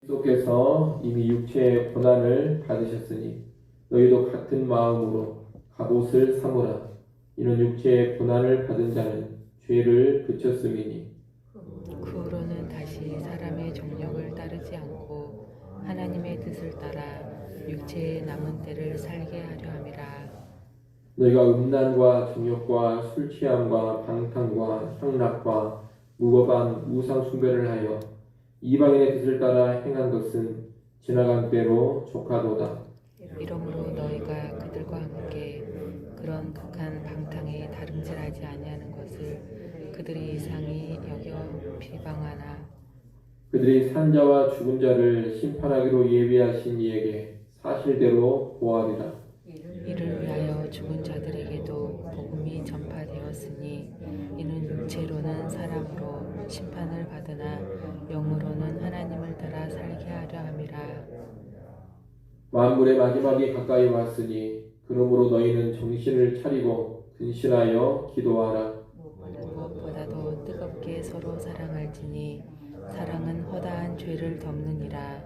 그리스도께서 이미 육체의 고난을 받으셨으니 너희도 같은 마음으로 갑옷을 삼으라. 이는 육체의 고난을 받은 자는 죄를 그쳤음이니 그 후로는 다시 사람의 정욕을 따르지 않고 하나님의 뜻을 따라 육체의 남은 때를 살게 하려 함이라. 너희가 음란과 정욕과 술 취함과 방탕과 향락과 무법한 우상 숭배를 하여 이방인의 뜻을 따라 행한 것은 지나간 때로 족하도다. 이러므로 너희가 그들과 함께 그런 극한 방탕에 다름질하지 아니하는 것을 그들이 이상히 여겨 비방하나 그들이 산자와 죽은 자를 심판하기로 예비하신 이에게 사실대로 보아리라. 이를 위하여 죽은 자들에게도 복음이 전파되었으니 이는 육체로는 사람으로 심판을 받으나 영으로는 하나님을 따라 살게 하려 함이라. 만물의 마지막이 가까이 왔으니 그러므로 너희는 정신을 차리고 근신하여 기도하라. 무엇보다도 뜨겁게 서로 사랑할지니 사랑은 허다한 죄를 덮느니라.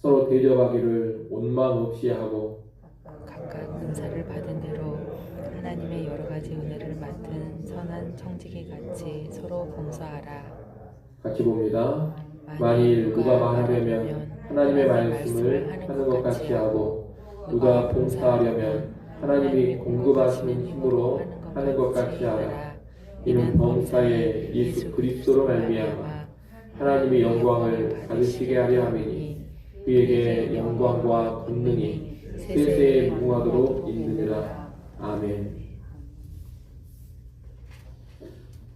서로 대접하기를 원망 없이 하고 각각 은사를 받은 대로 하나님의 여러 가지 은혜를 맡은 선한 청지기 같이 서로 봉사하라. 같이 봅니다. 만일 누가 말하려면 하나님의 말씀을 하는 것 같이 하고 누가 봉사하려면 하나님이 공급하시는 힘으로 하는 것 같이 하라. 이는 범사에 예수 그리스도로 말미암아 하나님의 영광을 받으시게 하려 함이니 그에게 영광과 권능이 세세에 무궁하도록 있느니라. 아멘.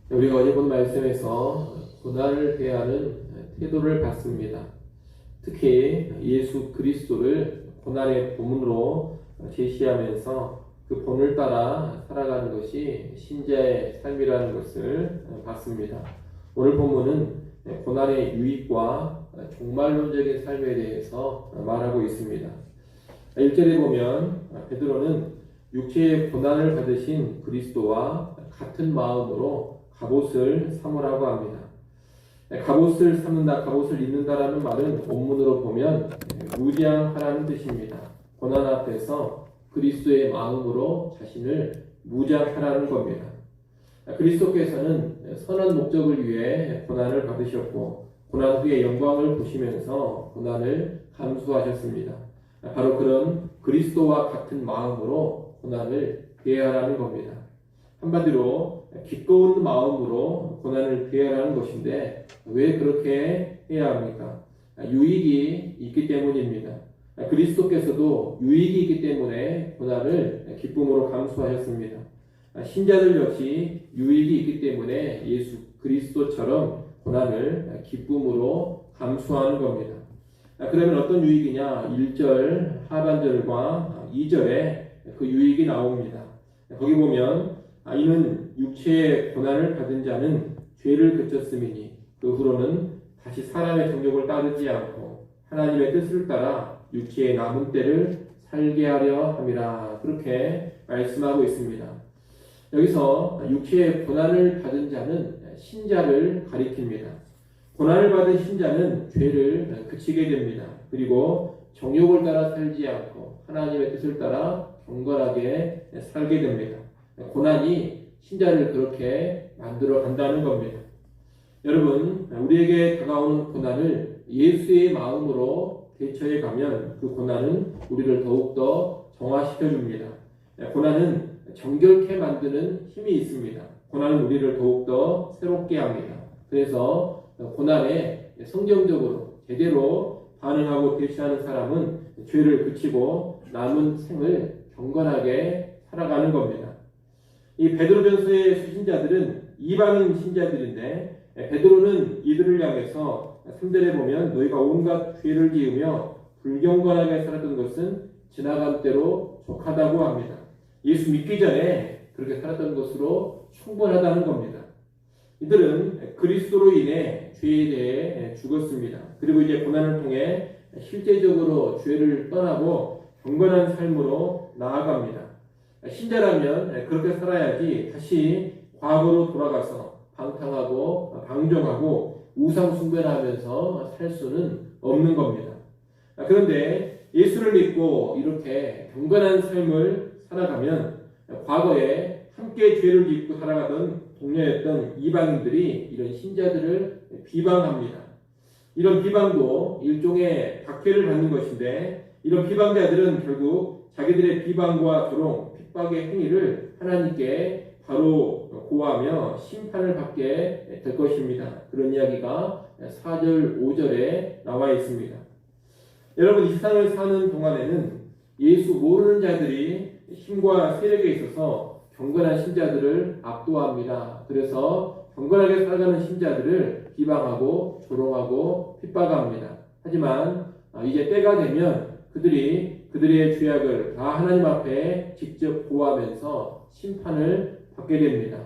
우리가 어제 본 말씀에서 고난을 대하는 태도를 봤습니다. 특히 예수 그리스도를 고난의 본으로 제시하면서 그 본을 따라 살아가는 것이 신자의 삶이라는 것을 봤습니다. 오늘 본문은 고난의 유익과 종말론적인 삶에 대해서 말하고 있습니다. 1절에 보면 베드로는 육체의 고난을 받으신 그리스도와 같은 마음으로 갑옷을 삼으라고 합니다. 갑옷을 삼는다, 갑옷을 입는다라는 말은 원문으로 보면 무장하라는 뜻입니다. 고난 앞에서 그리스도의 마음으로 자신을 무장하라는 겁니다. 그리스도께서는 선한 목적을 위해 고난을 받으셨고 고난 후에 영광을 보시면서 고난을 감수하셨습니다. 바로 그런 그리스도와 같은 마음으로 고난을 대하라는 겁니다. 한마디로 기꺼운 마음으로 고난을 대하라는 것인데 왜 그렇게 해야 합니까? 유익이 있기 때문입니다. 그리스도께서도 유익이 있기 때문에 고난을 기쁨으로 감수하셨습니다. 신자들 역시 유익이 있기 때문에 예수 그리스도처럼 고난을 기쁨으로 감수하는 겁니다. 그러면 어떤 유익이냐? 1절 하반절과 2절에 그 유익이 나옵니다. 거기 보면 이는 육체의 고난을 받은 자는 죄를 그쳤음이니 그 후로는 다시 사람의 정욕을 따르지 않고 하나님의 뜻을 따라 육체의 남은 때를 살게 하려 함이라. 그렇게 말씀하고 있습니다. 여기서 육체의 고난을 받은 자는 신자를 가리킵니다. 고난을 받은 신자는 죄를 그치게 됩니다. 그리고 정욕을 따라 살지 않고 하나님의 뜻을 따라 경건하게 살게 됩니다. 고난이 신자를 그렇게 만들어 간다는 겁니다. 여러분, 우리에게 다가오는 고난을 예수의 마음으로 대처해 가면 그 고난은 우리를 더욱더 정화시켜 줍니다. 고난은 정결케 만드는 힘이 있습니다. 고난은 우리를 더욱더 새롭게 합니다. 그래서 고난에 성경적으로 제대로 반응하고 대처하는 사람은 죄를 그치고 남은 생을 경건하게 살아가는 겁니다. 이 베드로전서의 수신자들은 이방인 신자들인데 베드로는 이들을 향해서 3절에 보면 너희가 온갖 죄를 지으며 불경건하게 살았던 것은 지나간 때로 족하다고 합니다. 예수 믿기 전에 그렇게 살았던 것으로 충분하다는 겁니다. 이들은 그리스도로 인해 죄에 대해 죽었습니다. 그리고 이제 고난을 통해 실제적으로 죄를 떠나고 경건한 삶으로 나아갑니다. 신자라면 그렇게 살아야지 다시 과거로 돌아가서 방탕하고 방종하고 우상 숭배를 하면서 살 수는 없는 겁니다. 그런데 예수를 믿고 이렇게 경건한 삶을 살아가면 과거에 함께 죄를 짓고 살아가던 동료였던 이방인들이 이런 신자들을 비방합니다. 이런 비방도 일종의 박해를 받는 것인데, 이런 비방자들은 결국 자기들의 비방과 조롱, 핍박의 행위를 하나님께 바로 고하며 심판을 받게 될 것입니다. 그런 이야기가 4절, 5절에 나와 있습니다. 여러분, 이 세상을 사는 동안에는 예수 모르는 자들이 힘과 세력에 있어서 경건한 신자들을 압도합니다. 그래서 경건하게 살아가는 신자들을 비방하고 조롱하고 핍박합니다. 하지만 이제 때가 되면 그들이 그들의 죄악을 다 하나님 앞에 직접 고하면서 심판을 받게 됩니다.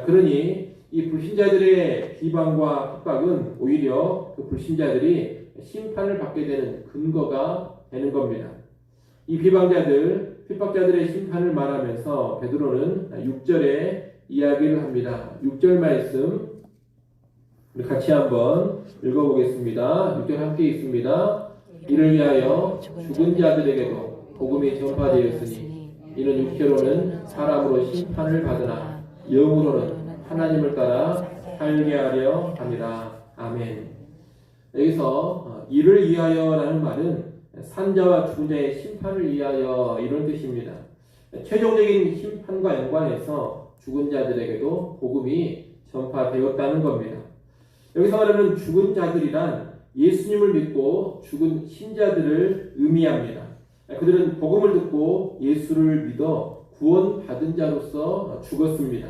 그러니 이 불신자들의 비방과 핍박은 오히려 그 불신자들이 심판을 받게 되는 근거가 되는 겁니다. 이 비방자들, 핍박자들의 심판을 말하면서 베드로는 6절에 이야기를 합니다. 6절 말씀 우리 같이 한번 읽어보겠습니다. 6절 함께 읽습니다. 이를 위하여 죽은 자들에게도 복음이 전파되었으니 이는 육체로는 사람으로 심판을 받으나 영으로는 하나님을 따라 살게 하려 함이라. 아멘. 여기서 이를 위하여라는 말은 산자와 죽은 자의 심판을 위하여 이런 뜻입니다. 최종적인 심판과 연관해서 죽은 자들에게도 복음이 전파되었다는 겁니다. 여기서 말하는 죽은 자들이란 예수님을 믿고 죽은 신자들을 의미합니다. 그들은 복음을 듣고 예수를 믿어 구원받은 자로서 죽었습니다.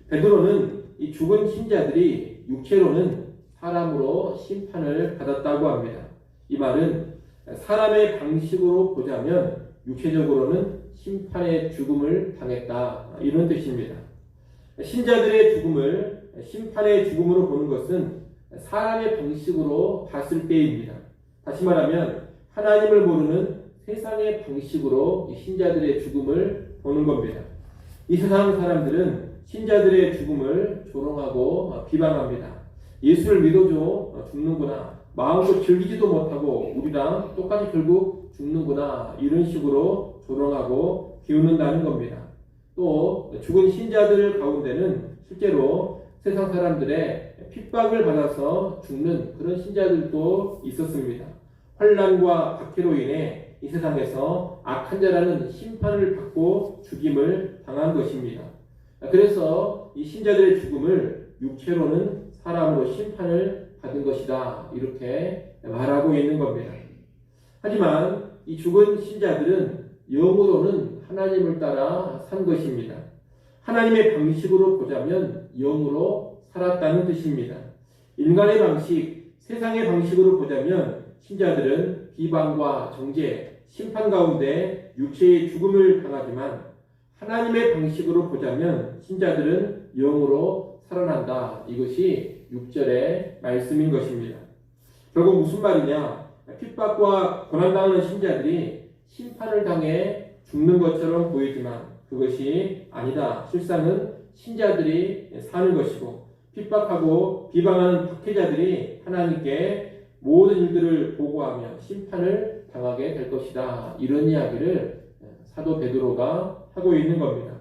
베드로는 이 죽은 신자들이 육체로는 사람으로 심판을 받았다고 합니다. 이 말은 사람의 방식으로 보자면 육체적으로는 심판의 죽음을 당했다, 이런 뜻입니다. 신자들의 죽음을 심판의 죽음으로 보는 것은 사람의 방식으로 봤을 때입니다. 다시 말하면 하나님을 모르는 세상의 방식으로 신자들의 죽음을 보는 겁니다. 이 세상 사람들은 신자들의 죽음을 조롱하고 비방합니다. 예수를 믿어줘 죽는구나, 마음껏 즐기지도 못하고 우리랑 똑같이 결국 죽는구나, 이런 식으로 조롱하고 비웃는다는 겁니다. 또 죽은 신자들 가운데는 실제로 세상 사람들의 핍박을 받아서 죽는 그런 신자들도 있었습니다. 환난과 박해로 인해 이 세상에서 악한 자라는 심판을 받고 죽임을 당한 것입니다. 그래서 이 신자들의 죽음을 육체로는 사람으로 심판을 받은 것이다, 이렇게 말하고 있는 겁니다. 하지만 이 죽은 신자들은 영으로는 하나님을 따라 산 것입니다. 하나님의 방식으로 보자면 영으로 살았다는 뜻입니다. 인간의 방식, 세상의 방식으로 보자면 신자들은 비방과 정죄, 심판 가운데 육체의 죽음을 당하지만 하나님의 방식으로 보자면 신자들은 영으로 살아난다. 이것이 6절의 말씀인 것입니다. 결국 무슨 말이냐? 핍박과 고난당하는 신자들이 심판을 당해 죽는 것처럼 보이지만 그것이 아니다. 실상은 신자들이 사는 것이고 핍박하고 비방하는 박해자들이 하나님께 모든 일들을 보고하며 심판을 당하게 될 것이다. 이런 이야기를 사도 베드로가 하고 있는 겁니다.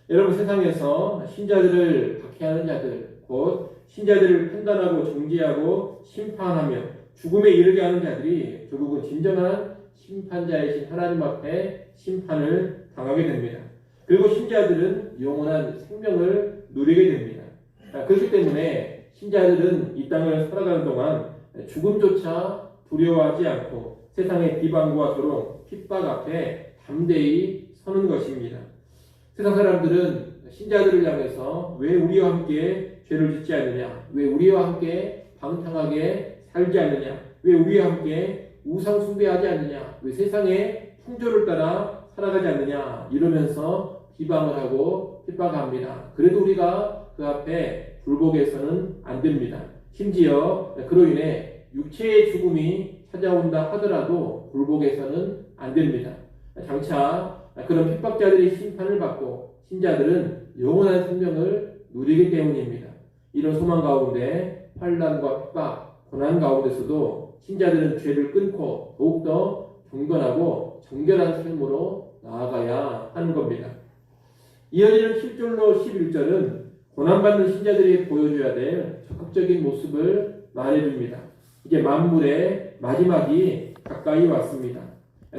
여러분, 세상에서 신자들을 박해하는 자들, 곧 신자들을 판단하고 정죄하고 심판하며 죽음에 이르게 하는 자들이 결국은 진정한 심판자이신 하나님 앞에 심판을 당하게 됩니다. 그리고 신자들은 영원한 생명을 누리게 됩니다. 그렇기 때문에 신자들은 이 땅을 살아가는 동안 죽음조차 두려워하지 않고 세상의 비방과 조롱, 핍박 앞에 담대히 서는 것입니다. 세상 사람들은 신자들을 향해서 왜 우리와 함께 죄를 짓지 않느냐, 왜 우리와 함께 방탕하게 살지 않느냐, 왜 우리와 함께 우상 숭배하지 않느냐, 왜 세상의 풍조를 따라 살아가지 않느냐, 이러면서 비방을 하고 핍박합니다. 그래도 우리가 그 앞에 굴복해서는 안 됩니다. 심지어 그로 인해 육체의 죽음이 찾아온다 하더라도 굴복해서는 안 됩니다. 장차 그런 핍박자들이 심판을 받고 신자들은 영원한 생명을 누리기 때문입니다. 이런 소망 가운데 환난과 핍박, 고난 가운데서도 신자들은 죄를 끊고 더욱더 경건하고 정결한 삶으로 나아가야 하는 겁니다. 이어지는 7절로 11절은 고난받는 신자들이 보여줘야 될 적극적인 모습을 말해줍니다. 이제 만물의 마지막이 가까이 왔습니다.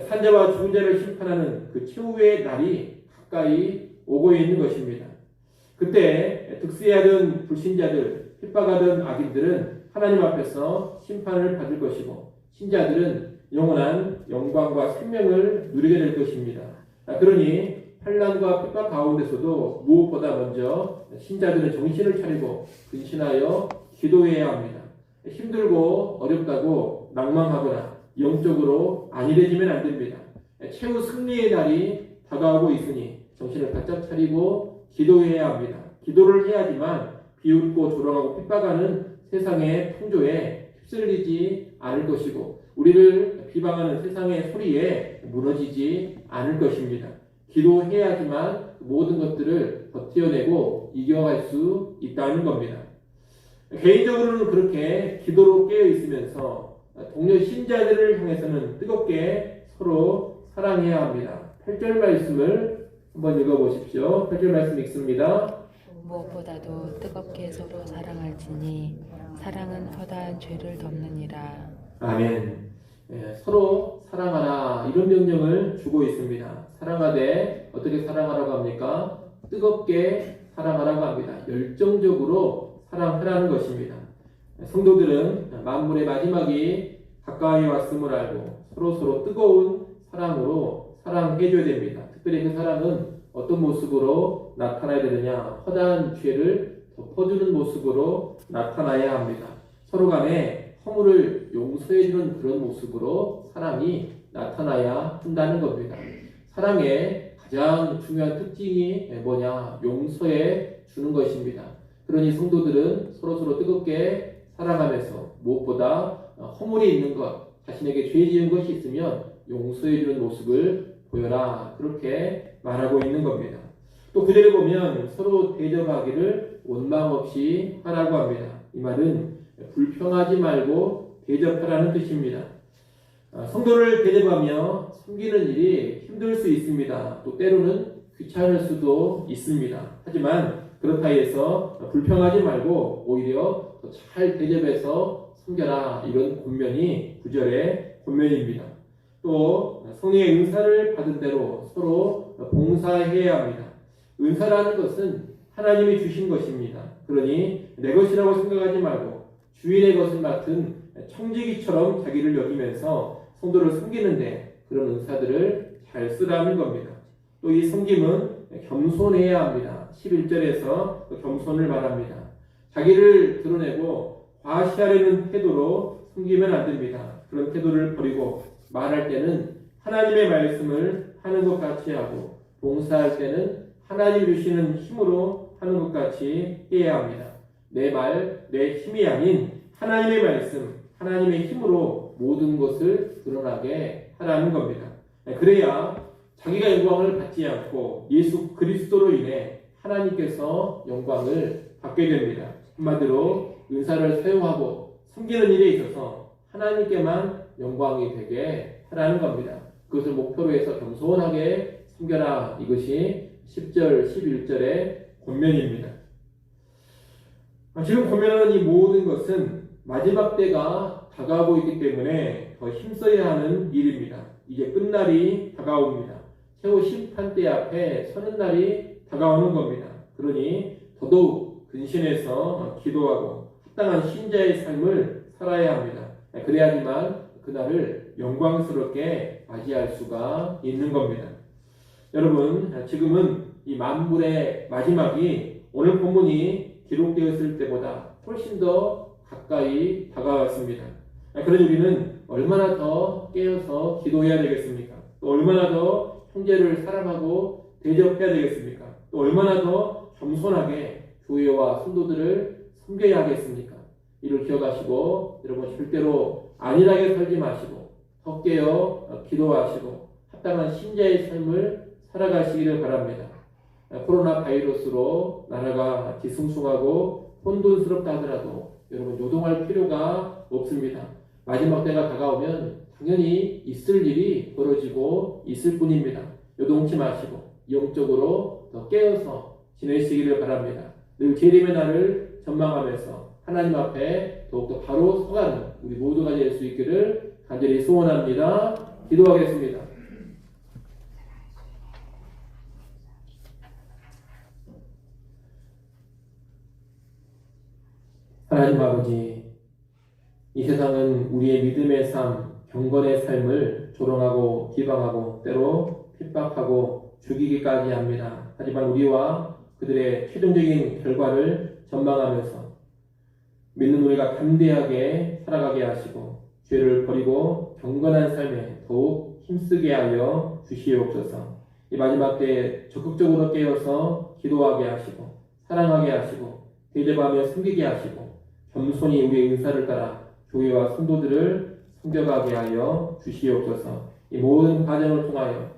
산자와 죽은 자를 심판하는 그 최후의 날이 가까이 오고 있는 것입니다. 그때 득세하던 불신자들, 핍박하던 악인들은 하나님 앞에서 심판을 받을 것이고 신자들은 영원한 영광과 생명을 누리게 될 것입니다. 그러니 환난과 핍박 가운데서도 무엇보다 먼저 신자들은 정신을 차리고 근신하여 기도해야 합니다. 힘들고 어렵다고 낭망하거나 영적으로 안일해지면 안 됩니다. 최후 승리의 날이 다가오고 있으니 정신을 바짝 차리고 기도해야 합니다. 기도를 해야지만 비웃고 조롱하고 핍박하는 세상의 풍조에 휩쓸리지 않을 것이고 우리를 비방하는 세상의 소리에 무너지지 않을 것입니다. 기도해야지만 모든 것들을 버텨내고 이겨갈 수 있다는 겁니다. 개인적으로는 그렇게 기도로 깨어 있으면서 동료 신자들을 향해서는 뜨겁게 서로 사랑해야 합니다. 8절 말씀을 한번 읽어보십시오. 8절 말씀 읽습니다. 무엇보다도 뜨겁게 서로 사랑할지니 사랑은 허다한 죄를 덮느니라. 아멘. 서로 사랑하라 이런 명령을 주고 있습니다. 사랑하되 어떻게 사랑하라고 합니까? 뜨겁게 사랑하라고 합니다. 열정적으로 사랑하라는 것입니다. 성도들은 만물의 마지막이 가까이 왔음을 알고 서로 뜨거운 사랑으로 사랑해줘야 됩니다. 특별히 그 사랑은 어떤 모습으로 나타나야 되느냐? 허다한 죄를 덮어주는 모습으로 나타나야 합니다. 서로 간에 허물을 용서해주는 그런 모습으로 사랑이 나타나야 한다는 겁니다. 사랑의 가장 중요한 특징이 뭐냐? 용서해 주는 것입니다. 그러니 성도들은 서로 뜨겁게 사랑하면서 무엇보다 허물이 있는 것, 자신에게 죄 지은 것이 있으면 용서해 주는 모습을 보여라. 그렇게 말하고 있는 겁니다. 또 구절에 보면 서로 대접하기를 원망 없이 하라고 합니다. 이 말은 불평하지 말고 대접하라는 뜻입니다. 성도를 대접하며 섬기는 일이 힘들 수 있습니다. 또 때로는 귀찮을 수도 있습니다. 하지만 그렇다 해서 불평하지 말고 오히려 더 잘 대접해서 섬겨라. 이런 권면이 9절의 권면입니다. 또 성령의 은사를 받은 대로 서로 봉사해야 합니다. 은사라는 것은 하나님이 주신 것입니다. 그러니 내 것이라고 생각하지 말고 주인의 것을 맡은 청지기처럼 자기를 여기면서 성도를 섬기는데 그런 은사들을 잘 쓰라는 겁니다. 또 이 섬김은 겸손해야 합니다. 11절에서 겸손을 말합니다. 자기를 드러내고 과시하려는 태도로 섬기면 안 됩니다. 그런 태도를 버리고 말할 때는 하나님의 말씀을 하는 것 같이 하고 봉사할 때는 하나님 주시는 힘으로 하는 것 같이 해야 합니다. 내 말, 내 힘이 아닌 하나님의 말씀, 하나님의 힘으로 모든 것을 드러나게 하라는 겁니다. 그래야 자기가 영광을 받지 않고 예수 그리스도로 인해 하나님께서 영광을 받게 됩니다. 한마디로 은사를 사용하고 섬기는 일에 있어서 하나님께만 영광이 되게 하라는 겁니다. 그것을 목표로 해서 겸손하게 섬겨라. 이것이 10절, 11절의 권면입니다. 지금 권면하는 이 모든 것은 마지막 때가 다가오고 있기 때문에 더 힘써야 하는 일입니다. 이제 끝날이 다가옵니다. 최후 심판대 앞에 서는 날이 다가오는 겁니다. 그러니 더더욱 근신해서 기도하고 합당한 신자의 삶을 살아야 합니다. 그래야지만 그날을 영광스럽게 맞이할 수가 있는 겁니다. 여러분, 지금은 이 만물의 마지막이 오늘 본문이 기록되었을 때보다 훨씬 더 가까이 다가왔습니다. 그러니 우리는 얼마나 더 깨어서 기도해야 되겠습니까? 또 얼마나 더 형제를 사랑하고 대접해야 되겠습니까? 또 얼마나 더 겸손하게 교회와 성도들을 섬겨야 하겠습니까? 이를 기억하시고 여러분 절대로 안일하게 살지 마시고 더 깨어 기도하시고 합당한 신자의 삶을 살아가시기를 바랍니다. 코로나 바이러스로 나라가 뒤숭숭하고 혼돈스럽다 하더라도 여러분 요동할 필요가 없습니다. 마지막 때가 다가오면 당연히 있을 일이 벌어지고 있을 뿐입니다. 요동치 마시고 영적으로 더 깨어서 지내시기를 바랍니다. 늘 재림의 날을 전망하면서 하나님 앞에 더욱더 바로 서가는 우리 모두가 될 수 있기를 간절히 소원합니다. 기도하겠습니다. 하나님 아버지, 이 세상은 우리의 믿음의 삶, 경건의 삶을 조롱하고 비방하고 때로 핍박하고 죽이기까지 합니다. 하지만 우리와 그들의 최종적인 결과를 전망하면서 믿는 우리가 담대하게 살아가게 하시고 죄를 버리고 경건한 삶에 더욱 힘쓰게 하여 주시옵소서. 이 마지막 때에 적극적으로 깨어서 기도하게 하시고 사랑하게 하시고 대접하며 섬기게 하시고 겸손히 우리의 은사를 따라 교회와 성도들을 섬겨가게 하여 주시옵소서. 이 모든 과정을 통하여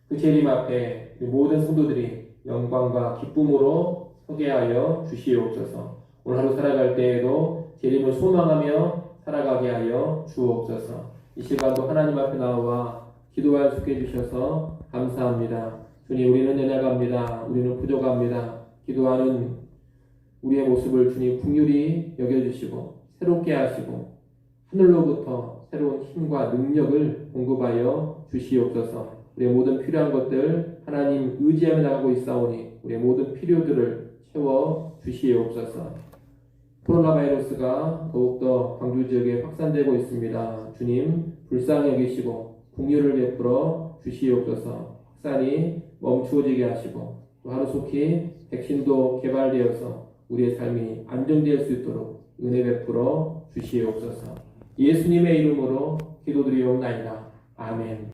그 재림 앞에 우리 모든 성도들이 영광과 기쁨으로 서게 하여 주시옵소서. 오늘 하루 살아갈 때에도 재림을 소망하며 살아가게 하여 주옵소서. 이 시간도 하나님 앞에 나와 기도할 수 있게 해주셔서 감사합니다. 주님, 우리는 연약합니다. 우리는 부족합니다. 기도하는 우리의 모습을 주님 긍휼히 여겨주시고 새롭게 하시고 하늘로부터 새로운 힘과 능력을 공급하여 주시옵소서. 우리의 모든 필요한 것들 하나님 의지하며 나가고 있사오니 우리의 모든 필요들을 채워 주시옵소서. 코로나 바이러스가 더욱더 광주 지역에 확산되고 있습니다. 주님 불쌍히 여기시고 긍휼을 베풀어 주시옵소서. 확산이 멈추어지게 하시고 또 하루속히 백신도 개발되어서 우리의 삶이 안정될 수 있도록 은혜 베풀어 주시옵소서. 예수님의 이름으로 기도드리옵나이다. 아멘.